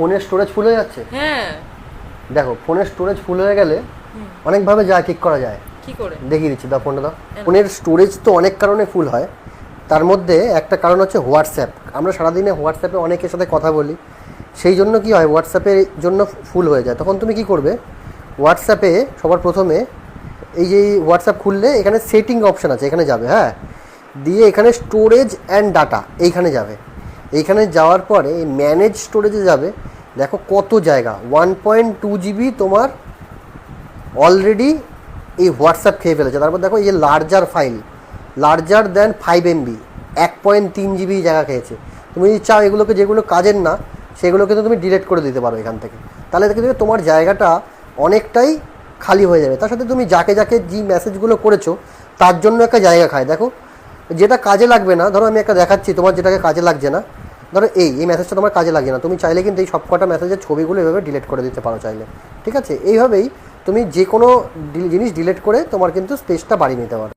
ফোনের storage full হয়ে যাচ্ছে? হ্যাঁ দেখো ফোনের স্টোরেজ ফুল হয়ে গেলে অনেকভাবে যা ঠিক করা যায়। কি করে? দেখিয়ে দিচ্ছি, দাও ফোনটা দাও। ফোনের স্টোরেজ তো অনেক কারণে ফুল হয়, তার মধ্যে একটা কারণ হচ্ছে হোয়াটসঅ্যাপ। আমরা সারাদিনে হোয়াটসঅ্যাপে অনেকের সাথে কথা বলি, সেই জন্য কি হয় হোয়াটসঅ্যাপের জন্য ফুল হয়ে যায়। তখন তুমি কি করবে, হোয়াটসঅ্যাপে সবার প্রথমে এই যে হোয়াটসঅ্যাপ খুললে এখানে সেটিং অপশান আছে, এখানে যাবে, হ্যাঁ, দিয়ে এখানে স্টোরেজ অ্যান্ড ডাটা এইখানে যাবে। এইখানে যাওয়ার পরে এই ম্যানেজ স্টোরেজে যাবে, দেখো কত জায়গা, 1.2 GB তোমার অলরেডি এই হোয়াটসঅ্যাপ খেয়ে ফেলেছে। তারপর দেখো এই যে larger file, larger than 5 MB, 1.3 GB জায়গা খেয়েছে। তুমি যদি চাও এগুলোকে, যেগুলো কাজের না সেগুলো কিন্তু তুমি ডিলিট করে দিতে পারো এখান থেকে, তাহলে দেখে তোমার জায়গাটা অনেকটাই খালি হয়ে যাবে। তার সাথে তুমি যাকে যাকে যে মেসেজগুলো করেছো তার জন্য একটা জায়গা খায়। দেখো যেটা কাজে লাগবে না, ধরো আমি একটা দেখাচ্ছি তোমার যেটাকে কাজে লাগছে না, ধরো এই মেসেজটা তোমার কাজে লাগছে না, তুমি চাইলে কিন্তু এই সবকটা মেসেজের ছবিগুলো এভাবে ডিলিট করে দিতে পারো চাইলে, ঠিক আছে? এইভাবেই তুমি যে কোনো জিনিস ডিলিট করে তোমার কিন্তু স্পেসটা বাড়িয়ে নিতে পারো।